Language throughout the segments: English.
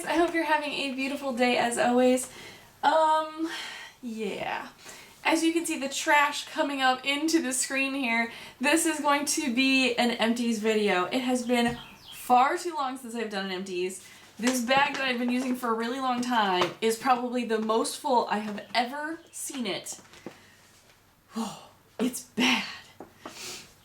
guys, I hope you're having a beautiful day as always. Yeah. As you can see the trash coming up into the screen here, this is going to be an Empties video. It has been far too long since I've done an Empties. This bag that I've been using for a really long time is probably the most full I have ever seen it. Oh, it's bad.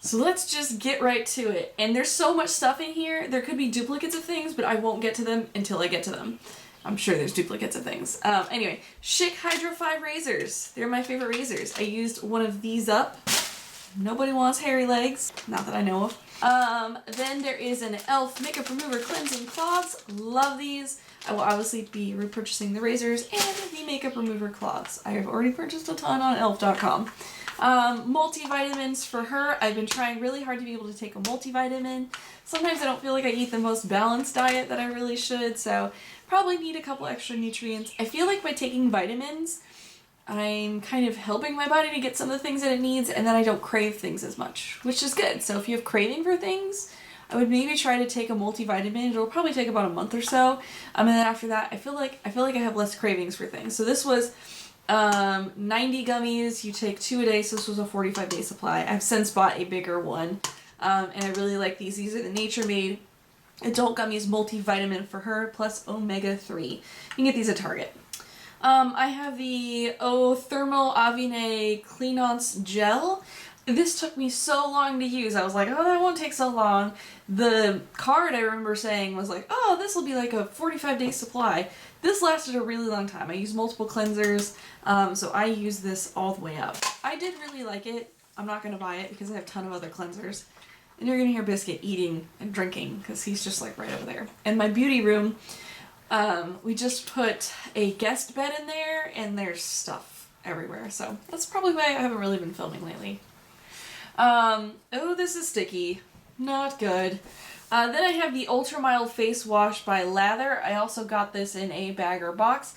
So let's just get right to it. And there's so much stuff in here. There could be duplicates of things, but I won't get to them until I get to them. I'm sure there's duplicates of things. Anyway, Schick Hydro 5 razors. They're my favorite razors. I used one of these up. Nobody wants hairy legs. Not that I know of. Then there is an e.l.f. Makeup Remover Cleansing Cloths. Love these. I will obviously be repurchasing the razors and the makeup remover cloths. I have already purchased a ton on elf.com. Multivitamins for her. I've been trying really hard to be able to take a multivitamin. Sometimes I don't feel like I eat the most balanced diet that I really should, so probably need a couple extra nutrients. I feel like by taking vitamins, I'm kind of helping my body to get some of the things that it needs, and then I don't crave things as much, which is good. So if you have craving for things, I would maybe try to take a multivitamin. It'll probably take about a month or so. And then after that, I feel like I have less cravings for things. So this was 90 gummies. You take 2 a day, so this was a 45-day supply. I've since bought a bigger one, and I really like these. These are the Nature Made Adult Gummies Multivitamin for her, plus Omega-3. You can get these at Target. I have the Thermal Avene Cleanance Gel. This took me so long to use. I was like, oh, that won't take so long. The card I remember saying was like, oh, this will be like a 45-day supply. This lasted a really long time. I used multiple cleansers, so I used this all the way up. I did really like it. I'm not going to buy it because I have a ton of other cleansers. And you're going to hear Biscuit eating and drinking because he's just like right over there. In my beauty room, we just put a guest bed in there and there's stuff everywhere. So that's probably why I haven't really been filming lately. Oh, this is sticky. Not good. Then I have the Ultra Mild Face Wash by Lather. I also got this in a bag or box.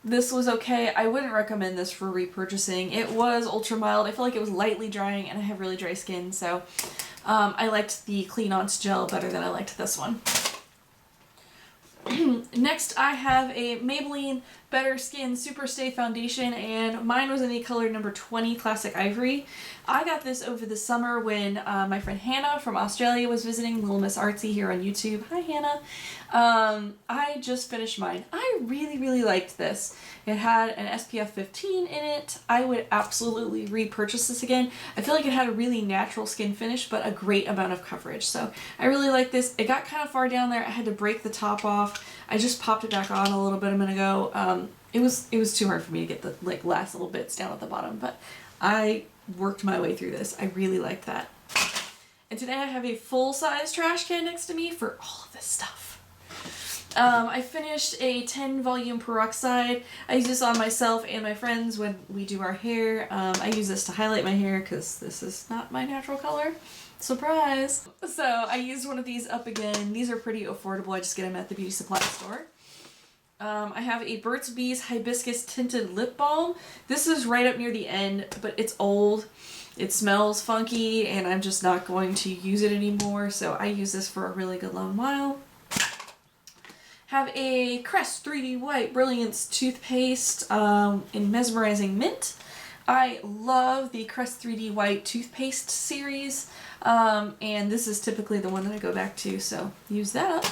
This was okay. I wouldn't recommend this for repurchasing. It was ultra mild. I feel like it was lightly drying and I have really dry skin, so I liked the Cleanance Gel better than I liked this one. Next I have a Maybelline Better Skin Super Stay Foundation, and mine was in the color number 20 Classic Ivory. I got this over the summer when my friend Hannah from Australia was visiting, Little Miss Artsy here on YouTube. Hi Hannah. I just finished mine. I really liked this. It had an SPF 15 in it. I would absolutely repurchase this again. I feel like it had a really natural skin finish but a great amount of coverage, so I really like this. It got kind of far down there. I had to break the top off. I just popped it back on a little bit a minute ago. It was too hard for me to get the last little bits down at the bottom, but I worked my way through this. I really liked that. And today I have a full-size trash can next to me for all of this stuff. I finished a 10 volume peroxide. I use this on myself and my friends when we do our hair. I use this to highlight my hair because this is not my natural color. Surprise! So I used one of these up again. These are pretty affordable. I just get them at the beauty supply store. I have a Burt's Bees Hibiscus Tinted Lip Balm. This is right up near the end, but it's old. It smells funky, and I'm just not going to use it anymore, so I use this for a really good long while. Have a Crest 3D White Brilliance toothpaste in Mesmerizing Mint. I love the Crest 3D White toothpaste series, and this is typically the one that I go back to, so use that up.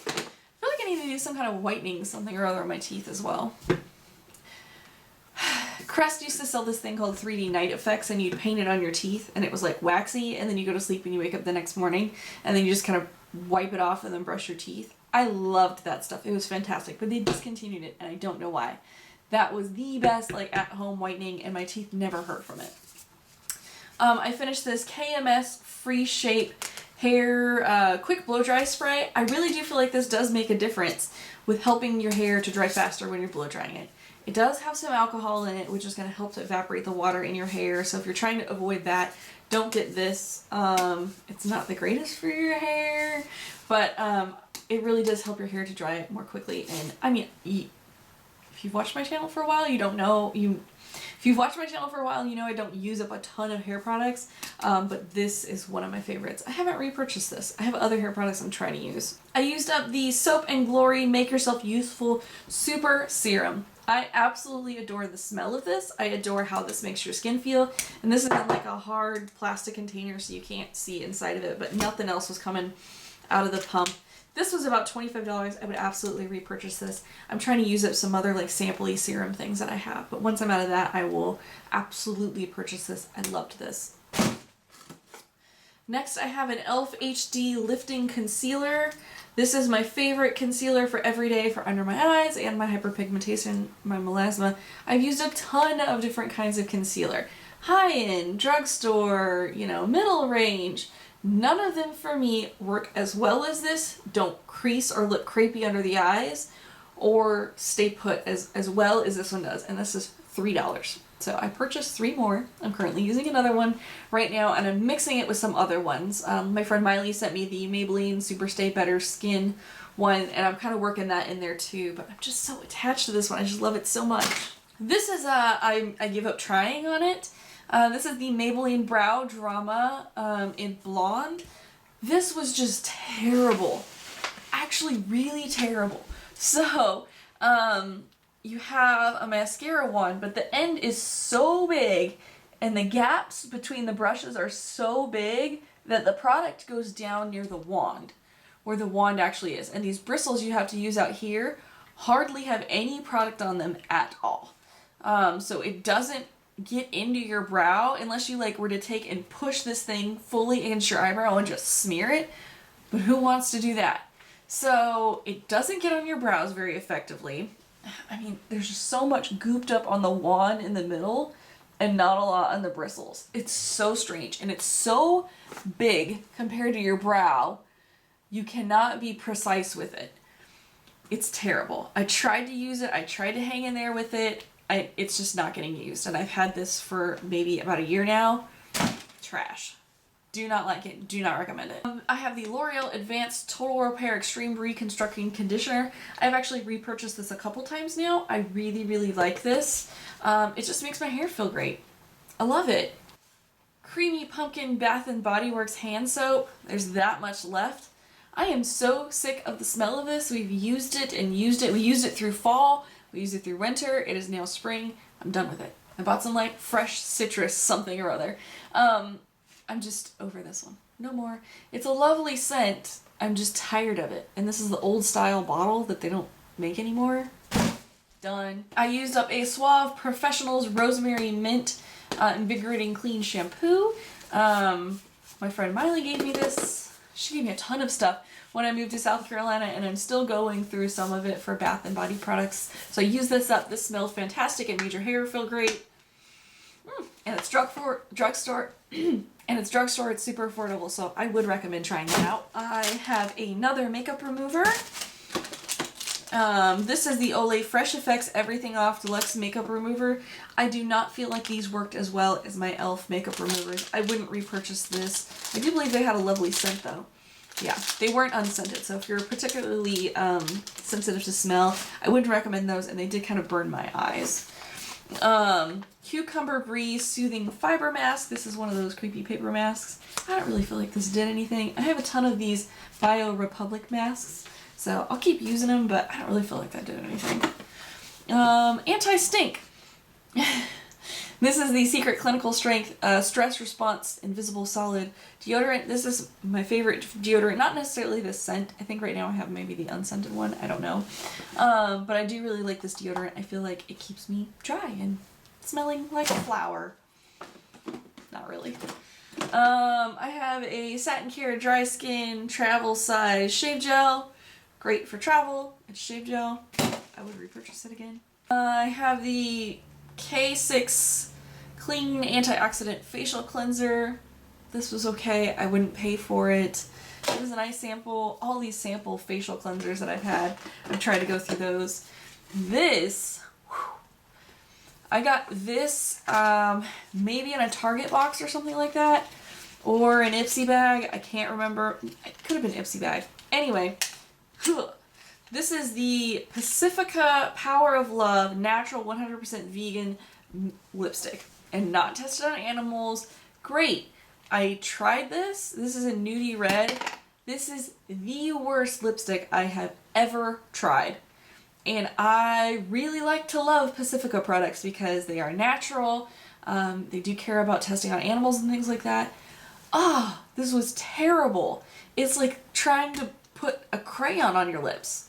I feel like I need to do some kind of whitening something or other on my teeth as well. Crest used to sell this thing called 3D Night Effects, and you'd paint it on your teeth and it was like waxy, and then you go to sleep and you wake up the next morning and then you just kind of wipe it off and then brush your teeth. I loved that stuff. It was fantastic, but they discontinued it and I don't know why. That was the best at-home whitening and my teeth never hurt from it. I finished this KMS Free Shape Hair Quick Blow Dry Spray. I really do feel like this does make a difference with helping your hair to dry faster when you're blow drying it. It does have some alcohol in it, which is going to help to evaporate the water in your hair, so if you're trying to avoid that, don't get this. It's not the greatest for your hair, but it really does help your hair to dry more quickly, and I mean, if you've watched my channel for a while, you don't know, if you've watched my channel for a while, you know I don't use up a ton of hair products, but this is one of my favorites. I haven't repurchased this. I have other hair products I'm trying to use. I used up the Soap and Glory Make Yourself Youthful Super Serum. I absolutely adore the smell of this. I adore how this makes your skin feel. And this is in like a hard plastic container so you can't see inside of it, but nothing else was coming out of the pump. This was about $25. I would absolutely repurchase this. I'm trying to use up some other like sampley serum things that I have, but once I'm out of that, I will absolutely purchase this. I loved this. Next, I have an e.l.f. HD Lifting Concealer. This is my favorite concealer for every day for under my eyes and my hyperpigmentation, my melasma. I've used a ton of different kinds of concealer. High-end, drugstore, you know, middle range. None of them for me work as well as this, don't crease or look crepey under the eyes, or stay put as well as this one does, and this is $3. So I purchased 3 more. I'm currently using another one right now, and I'm mixing it with some other ones. My friend Miley sent me the Maybelline Super Stay Better Skin one, and I'm kind of working that in there too, but I'm just so attached to this one. I just love it so much. This is, I give up trying on it. This is the Maybelline Brow Drama in Blonde. This was just terrible. Actually really terrible. So, you have a mascara wand, but the end is so big and the gaps between the brushes are so big that the product goes down near the wand, where the wand actually is. And these bristles you have to use out here hardly have any product on them at all. So it doesn't get into your brow unless you like were to take and push this thing fully against your eyebrow and just smear it. But who wants to do that? So it doesn't get on your brows very effectively. I mean, there's just so much gooped up on the wand in the middle and not a lot on the bristles. It's so strange, and it's so big compared to your brow. You cannot be precise with it. It's terrible. I tried to use it. I tried to hang in there with it. It's just not getting used, and I've had this for maybe about a year now. Trash. Do not like it. Do not recommend it. I have the L'Oreal Advanced Total Repair Extreme Reconstructing Conditioner. I've actually repurchased this a couple times now. I really, really like this. It just makes my hair feel great. I love it. Creamy Pumpkin Bath & Body Works hand soap. There's that much left. I am so sick of the smell of this. We've used it and used it. We used it through fall. We used it through winter. It is now spring. I'm done with it. I bought some like fresh citrus something or other. I'm just over this one. No more. It's a lovely scent. I'm just tired of it. And this is the old style bottle that they don't make anymore. Done. I used up a Suave Professionals Rosemary Mint Invigorating Clean Shampoo. My friend Miley gave me this. She gave me a ton of stuff when I moved to South Carolina, and I'm still going through some of it for Bath & Body products. So I used this up. This smells fantastic. It made your hair feel great. And it's drugstore. And it's drugstore, it's super affordable, so I would recommend trying that out. I have another makeup remover. This is the Olay Fresh Effects Everything Off Deluxe Makeup Remover. I do not feel like these worked as well as my e.l.f. makeup removers. I wouldn't repurchase this. I do believe they had a lovely scent though. Yeah, they weren't unscented, so if you're particularly sensitive to smell, I wouldn't recommend those, and they did kind of burn my eyes. Cucumber Breeze Soothing Fiber Mask. This is one of those creepy paper masks. I don't really feel like this did anything. I have a ton of these Bio Republic masks, so I'll keep using them, but I don't really feel like that did anything. Anti-stink. This is the Secret Clinical Strength Stress Response Invisible Solid Deodorant. This is my favorite deodorant. Not necessarily the scent. I think right now I have maybe the unscented one. I don't know. But I do really like this deodorant. I feel like it keeps me dry and smelling like a flower. Not really. I have a Satin Care Dry Skin Travel Size Shave Gel. Great for travel. It's shave gel. I would repurchase it again. I have the K6 Clean Antioxidant Facial Cleanser. This was okay. I wouldn't pay for it. It was a nice sample. All these sample facial cleansers that I've had, I've tried to go through those. This, I got this maybe in a Target box or something like that, or an Ipsy bag. I can't remember. It could have been Ipsy bag. Anyway, this This is the Pacifica Power of Love Natural 100% Vegan lipstick and not tested on animals. Great. I tried this. This is a nudie red. This is the worst lipstick I have ever tried. And I really like to love Pacifica products because they are natural. They do care about testing on animals and things like that. Ah, this was terrible. It's like trying to put a crayon on your lips.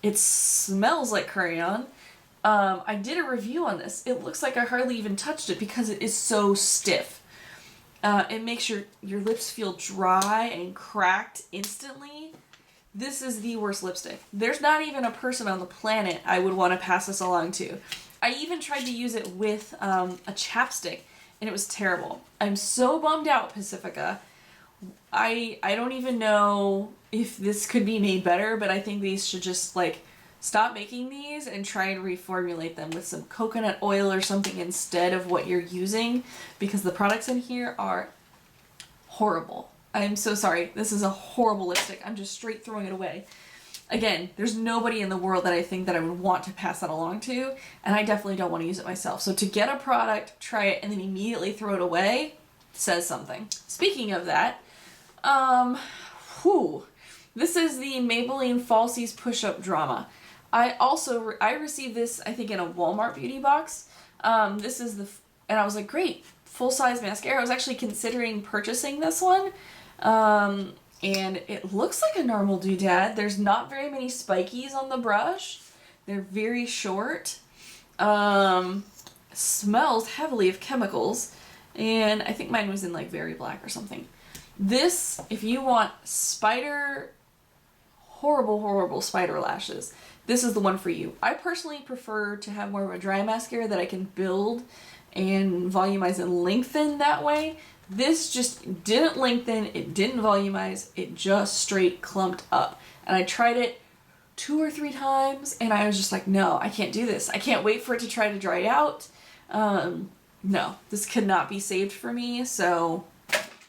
It smells like crayon. I did a review on this. It looks like I hardly even touched it because it is so stiff. It makes your lips feel dry and cracked instantly. This is the worst lipstick. There's not even a person on the planet I would want to pass this along to. I even tried to use it with a chapstick, and it was terrible. I'm so bummed out, Pacifica. I don't even know if this could be made better, but I think these should just like stop making these and try and reformulate them with some coconut oil or something instead of what you're using, because the products in here are horrible. I'm so sorry. This is a horrible lipstick. I'm just straight throwing it away. Again, there's nobody in the world that I think that I would want to pass that along to, and I definitely don't want to use it myself. So to get a product, try it, and then immediately throw it away says something. Speaking of that, this is the Maybelline Falsies Push-Up Drama. I received this, I think, in a Walmart beauty box. This is and I was like, great, full-size mascara. I was actually considering purchasing this one. And it looks like a normal doodad. There's not very many spikies on the brush. They're very short. Smells heavily of chemicals. And I think mine was in like Very Black or something. This, if you want horrible spider lashes, this is the one for you. I personally prefer to have more of a dry mascara that I can build and volumize and lengthen that way. This just didn't lengthen, it didn't volumize, it just straight clumped up. And I tried it 2 or 3 times and I was just like, no, I can't do this. I can't wait for it to try to dry out. No, this could not be saved for me, so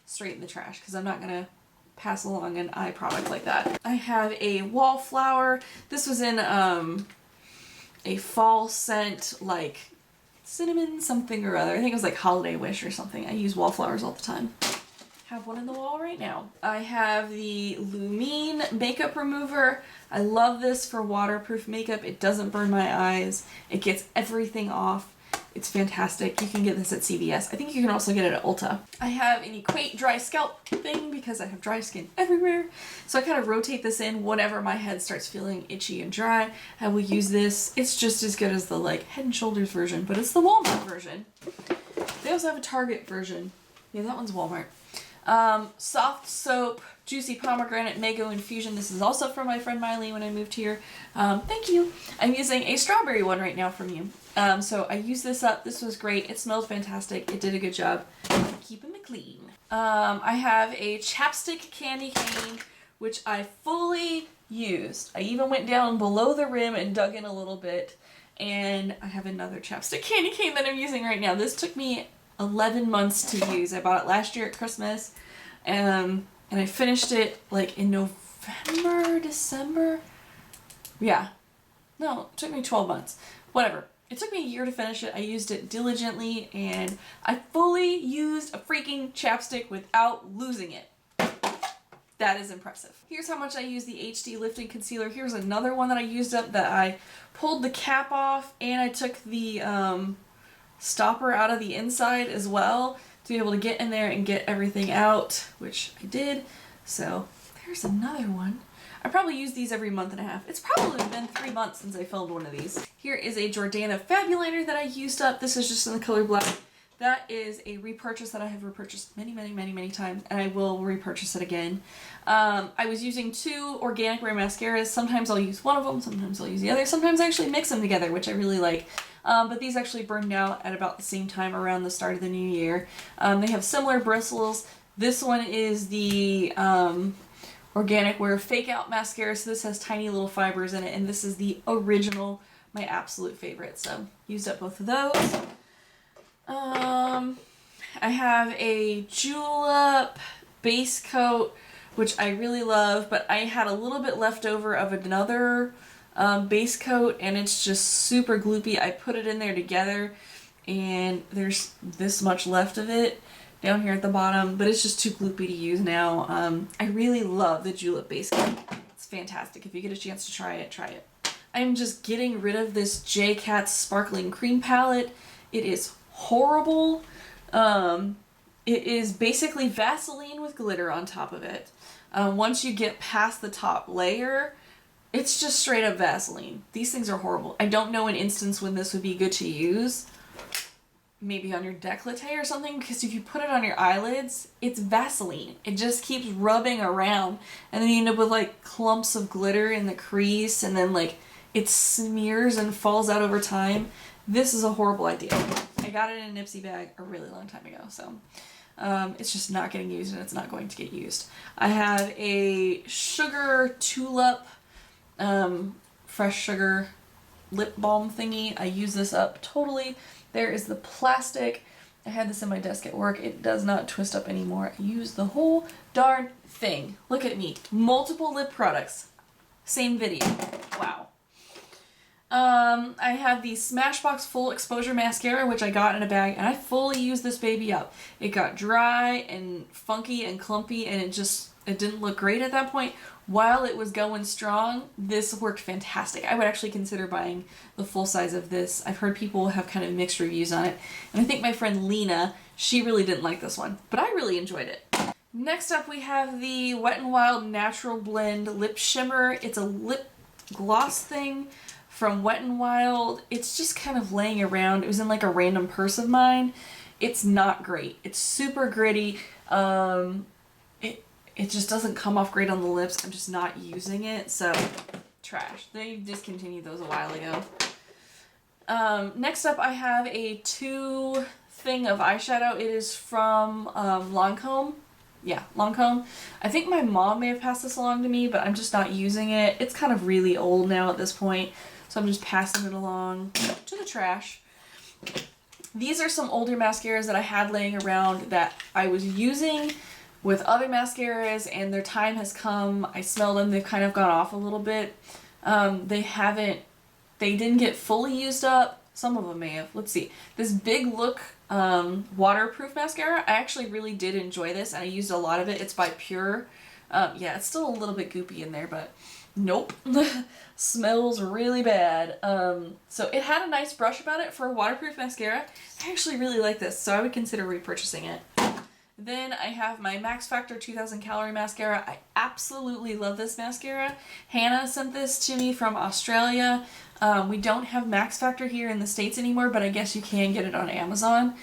straight in the trash because I'm not gonna pass along an eye product like that. I have a Wallflower. This was in a fall scent, like cinnamon something or other. I think it was like Holiday Wish or something. I use Wallflowers all the time. Have one in the wall right now. I have the Luminous makeup remover. I love this for waterproof makeup. It doesn't burn my eyes. It gets everything off. It's fantastic. You can get this at CVS. I think you can also get it at Ulta. I have an Equate dry scalp thing because I have dry skin everywhere. So I kind of rotate this in whenever my head starts feeling itchy and dry. I will use this. It's just as good as the like Head & Shoulders version, but it's the Walmart version. They also have a Target version. Yeah, that one's Walmart. Soft Soap Juicy Pomegranate Mango Infusion. This is also from my friend Miley when I moved here. Thank you. I'm using a strawberry one right now from you. So I used this up. This was great. It smells fantastic. It did a good job keeping me clean. I have a Chapstick Candy Cane, which I fully used. I even went down below the rim and dug in a little bit. And I have another Chapstick Candy Cane that I'm using right now. This took me 11 months to use. I bought it last year at Christmas. And I finished it like in November, December. Yeah. No, it took me 12 months. Whatever. It took me a year to finish it. I used it diligently and I fully used a freaking chapstick without losing it. That is impressive. Here's how much I use the HD Lifting Concealer. Here's another one that I used up that I pulled the cap off and I took the stopper out of the inside as well to be able to get in there and get everything out, which I did. So there's another one. I probably use these every month and a half. It's probably been 3 months since I filmed one of these. Here is a Jordana Fabuliner that I used up. This is just in the color black. That is a repurchase that I have repurchased many times, and I will repurchase it again. I was using 2 organic wear mascaras. Sometimes I'll use one of them, sometimes I'll use the other. Sometimes I actually mix them together, which I really like. But these actually burned out at about the same time around the start of the new year. They have similar bristles. This one is the Organic Wear Fake Out Mascara, so this has tiny little fibers in it, and this is the original, my absolute favorite. So used up both of those. I have a Julep base coat which I really love, but I had a little bit left over of another base coat, and it's just super gloopy. I put it in there together, and there's this much left of it down here at the bottom, but it's just too gloopy to use now. I really love the Julep base coat. It's fantastic. If you get a chance to try it, try it. I'm just getting rid of this J. Cat's Sparkling Cream palette. It is horrible. It is basically Vaseline with glitter on top of it. Once you get past the top layer, it's just straight up Vaseline. These things are horrible. I don't know an instance when this would be good to use. Maybe on your décolleté or something, because if you put it on your eyelids, it's Vaseline. It just keeps rubbing around, and then you end up with like clumps of glitter in the crease, and then like it smears and falls out over time. This is a horrible idea. I got it in a Nipsey bag a really long time ago, so it's just not getting used, and it's not going to get used. I have a Sugar Tulip fresh sugar lip balm thingy. I use this up totally. There is the plastic. I had this in my desk at work. It does not twist up anymore. I use the whole darn thing. Look at me. Multiple lip products. Same video. Wow. I have the Smashbox Full Exposure Mascara, which I got in a bag, and I fully used this baby up. It got dry and funky and clumpy, and it didn't look great at that point. While it was going strong, this worked fantastic. I would actually consider buying the full size of this. I've heard people have kind of mixed reviews on it, and I think my friend Lena, she really didn't like this one, but I really enjoyed it. Next up we have the Wet n Wild Natural Blend Lip Shimmer. It's a lip gloss thing from Wet n Wild. It's just kind of laying around. It was in like a random purse of mine. It's not great. It's super gritty. It just doesn't come off great on the lips. I'm just not using it, so trash. They discontinued those a while ago. Next up I have a 2 thing of eyeshadow. It is from Lancome. Yeah, Lancome. I think my mom may have passed this along to me, but I'm just not using it. It's kind of really old now at this point, so I'm just passing it along to the trash. These are some older mascaras that I had laying around that I was using with other mascaras, and their time has come. I smell them. They've kind of gone off a little bit. They didn't get fully used up. Some of them may have. Let's see. This Big Look waterproof mascara, I actually really did enjoy this, and I used a lot of it. It's by Pure. Yeah, it's still a little bit goopy in there, but nope. Smells really bad. So it had a nice brush about it for a waterproof mascara. I actually really like this, so I would consider repurchasing it. Then I have my Max Factor 2000 Calorie Mascara. I absolutely love this mascara. Hannah sent this to me from Australia. We don't have Max Factor here in the States anymore, but I guess you can get it on Amazon.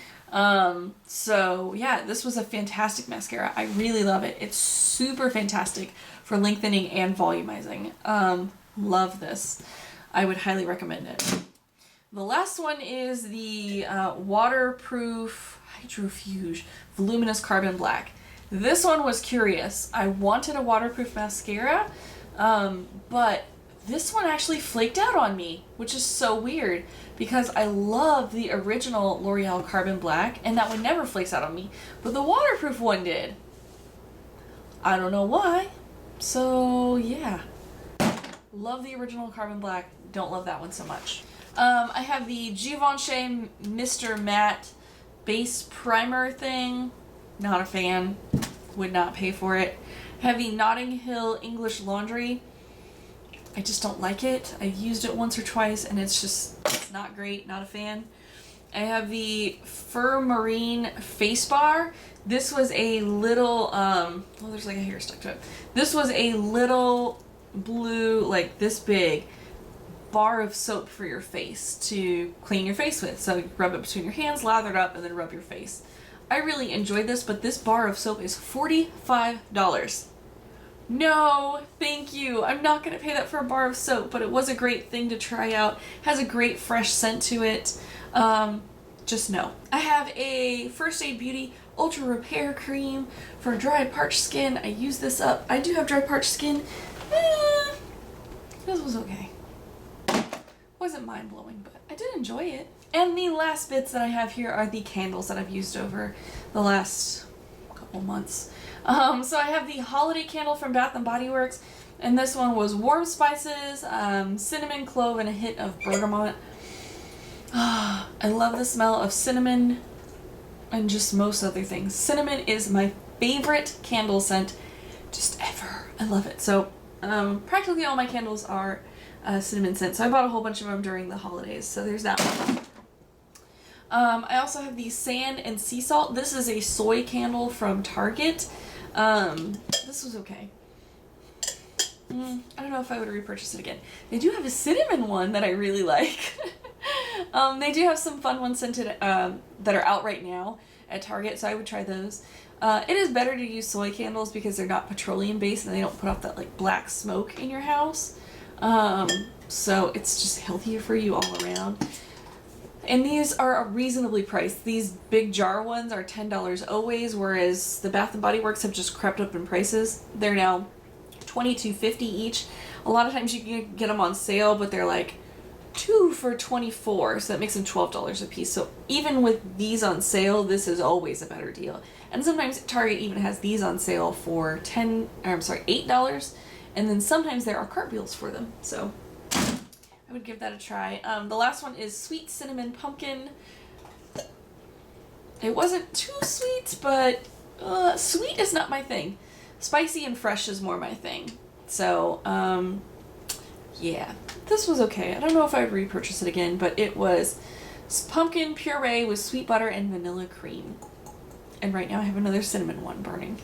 So yeah, this was a fantastic mascara. I really love it. It's super fantastic for lengthening and volumizing. Love this. I would highly recommend it. The last one is the waterproof Hydrofuge Luminous Carbon Black. This one was curious. I wanted a waterproof mascara, but this one actually flaked out on me, which is so weird because I love the original L'Oreal Carbon Black, and that one never flakes out on me, but the waterproof one did. I don't know why. So yeah, love the original Carbon Black, don't love that one so much. I have the Givenchy Mr. Matte base primer thing. Not a fan. Would not pay for it. I have the Notting Hill English Laundry. I just don't like it. I used it once or twice and it's not great. Not a fan. I have the Fur Marine Face Bar. This was a little, oh, there's like a hair stuck to it. This was a little blue, like this big, bar of soap for your face to clean your face with. So you rub it between your hands, lather it up, and then rub your face. I really enjoyed this, but this bar of soap is $45. No, thank you. I'm not going to pay that for a bar of soap, but it was a great thing to try out. Has a great fresh scent to it. Just no. I have a First Aid Beauty Ultra Repair Cream for dry, parched skin. I use this up. I do have dry, parched skin. This was okay. Wasn't mind-blowing, but I did enjoy it. And the last bits that I have here are the candles that I've used over the last couple months. So I have the holiday candle from Bath & Body Works, and this one was warm spices, cinnamon, clove, and a hint of bergamot. I love the smell of cinnamon and just most other things. Cinnamon is my favorite candle scent just ever. I love it. So practically all my candles are cinnamon scent. So I bought a whole bunch of them during the holidays. So there's that one. I also have the Sand and Sea Salt. This is a soy candle from Target. This was okay. I don't know if I would repurchase it again. They do have a cinnamon one that I really like. They do have some fun ones scented that are out right now at Target, so I would try those. It is better to use soy candles because they're not petroleum based and they don't put off that like black smoke in your house. So it's just healthier for you all around. And these are reasonably priced. These big jar ones are $10 always, whereas the Bath & Body Works have just crept up in prices. They're now $22.50 each. A lot of times you can get them on sale, but they're like 2 for $24, so that makes them $12 a piece. So even with these on sale, this is always a better deal. And sometimes Target even has these on sale for $8, and then sometimes there are cartwheels for them. So I would give that a try. The last one is Sweet Cinnamon Pumpkin. It wasn't too sweet, but sweet is not my thing. Spicy and fresh is more my thing. So, yeah, this was okay. I don't know if I would repurchase it again, but it was pumpkin puree with sweet butter and vanilla cream. And right now I have another cinnamon one burning.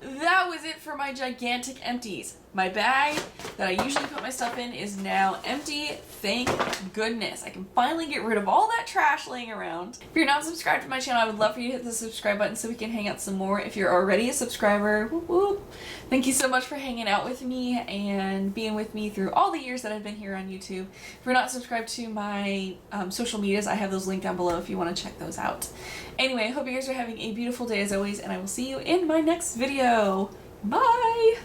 That was it for my gigantic empties. My bag that I usually put my stuff in is now empty. Thank goodness. I can finally get rid of all that trash laying around. If you're not subscribed to my channel, I would love for you to hit the subscribe button so we can hang out some more. If you're already a subscriber, whoop whoop. Thank you so much for hanging out with me and being with me through all the years that I've been here on YouTube. If you're not subscribed to my social medias, I have those linked down below if you want to check those out. Anyway, I hope you guys are having a beautiful day as always, and I will see you in my next video. Bye!